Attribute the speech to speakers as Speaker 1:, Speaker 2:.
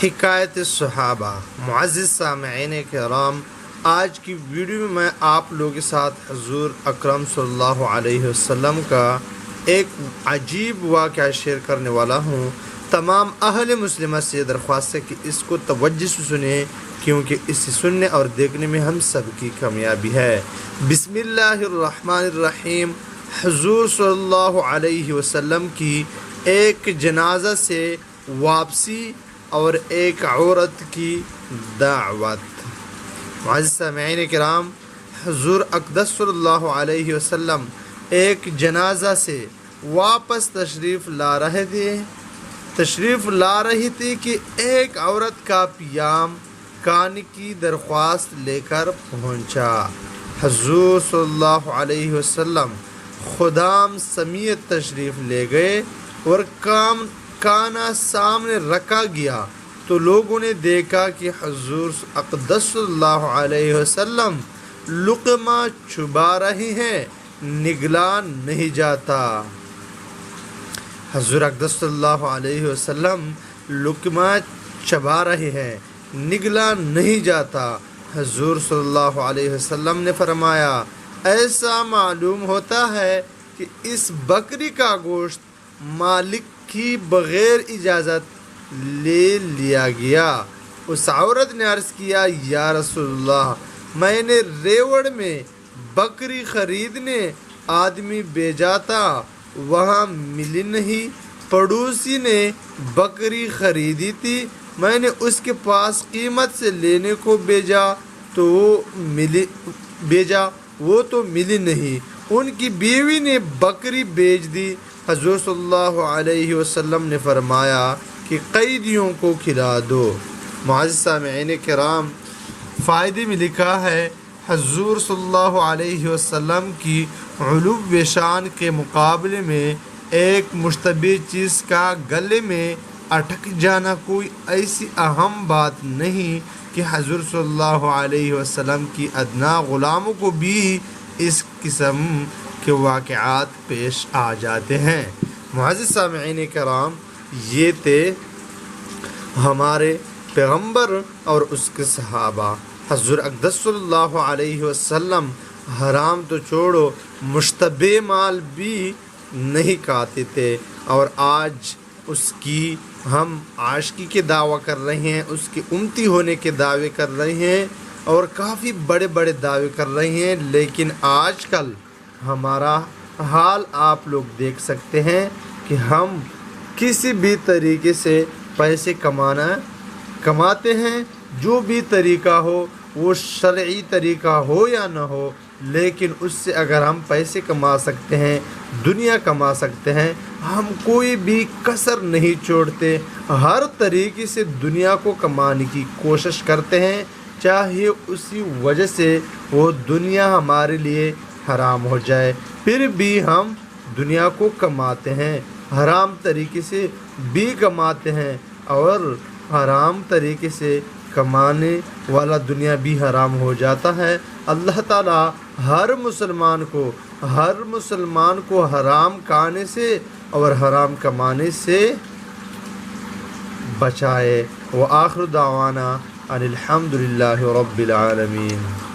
Speaker 1: حکایت صحابہ۔ معزز سامعین کرام، آج کی ویڈیو میں آپ لوگوں کے ساتھ حضور اکرم صلی اللہ علیہ وسلم کا ایک عجیب واقعہ شیئر کرنے والا ہوں۔ تمام اہل مسلمہ سے درخواست ہے کہ اس کو توجہ سے سنیں، کیونکہ اسے سننے اور دیکھنے میں ہم سب کی کامیابی ہے۔ بسم اللہ الرحمن الرحیم۔ حضور صلی اللہ علیہ وسلم کی ایک جنازہ سے واپسی اور ایک عورت کی دعوت۔ معزز سامعین کرام، حضور اقدس صلی اللہ علیہ وسلم ایک جنازہ سے واپس تشریف لا رہی تھی کہ ایک عورت کا پیام کان کی درخواست لے کر پہنچا۔ حضور صلی اللہ علیہ وسلم خدام سمیت تشریف لے گئے اور کانا سامنے رکھا گیا تو لوگوں نے دیکھا کہ حضور اقدس صلی اللہ علیہ وسلم لقمہ چبا رہے ہیں، نگلا نہیں جاتا۔ حضور اقدس صلی اللہ علیہ وسلم لقمہ چبا رہے ہیں، نگلا نہیں جاتا۔ حضور صلی اللہ علیہ وسلم نے فرمایا، ایسا معلوم ہوتا ہے کہ اس بکری کا گوشت مالک کی بغیر اجازت لے لیا گیا۔ اس عورت نے عرض کیا، یا رسول اللہ، میں نے ریوڑ میں بکری خریدنے آدمی بھیجا تھا، وہاں ملی نہیں۔ پڑوسی نے بکری خریدی تھی، میں نے اس کے پاس قیمت سے لینے کو بھیجا تو وہ تو ملی نہیں۔ ان کی بیوی نے بکری بیچ دی۔ حضور صلی اللہ علیہ وسلم نے فرمایا کہ قیدیوں کو کھلا دو۔ معزز سامعین کرام، فائدے میں لکھا ہے، حضور صلی اللہ علیہ وسلم کی علو شان کے مقابلے میں ایک مشتبہ چیز کا گلے میں اٹک جانا کوئی ایسی اہم بات نہیں کہ حضور صلی اللہ علیہ وسلم کی ادنا غلاموں کو بھی اس قسم کے واقعات پیش آ جاتے ہیں۔ معزز سامعین کرام، یہ تھے ہمارے پیغمبر اور اس کے صحابہ۔ حضور اقدس صلی اللہ علیہ وسلم حرام تو چھوڑو، مشتبہ مال بھی نہیں کھاتے تھے، اور آج اس کی ہم عاشقی کے دعویٰ کر رہے ہیں، اس کے امتی ہونے کے دعوے کر رہے ہیں، اور کافی بڑے بڑے دعوے کر رہے ہیں، لیکن آج کل ہمارا حال آپ لوگ دیکھ سکتے ہیں کہ ہم کسی بھی طریقے سے پیسے کماتے ہیں، جو بھی طریقہ ہو، وہ شرعی طریقہ ہو یا نہ ہو، لیکن اس سے اگر ہم پیسے کما سکتے ہیں، دنیا کما سکتے ہیں، ہم کوئی بھی کسر نہیں چھوڑتے، ہر طریقے سے دنیا کو کمانے کی کوشش کرتے ہیں، چاہے اسی وجہ سے وہ دنیا ہمارے لیے حرام ہو جائے، پھر بھی ہم دنیا کو کماتے ہیں، حرام طریقے سے بھی کماتے ہیں، اور حرام طریقے سے کمانے والا دنیا بھی حرام ہو جاتا ہے۔ اللہ تعالیٰ ہر مسلمان کو حرام کھانے سے اور حرام کمانے سے بچائے۔ وآخر دعوانا ان الحمد للہ رب العالمین۔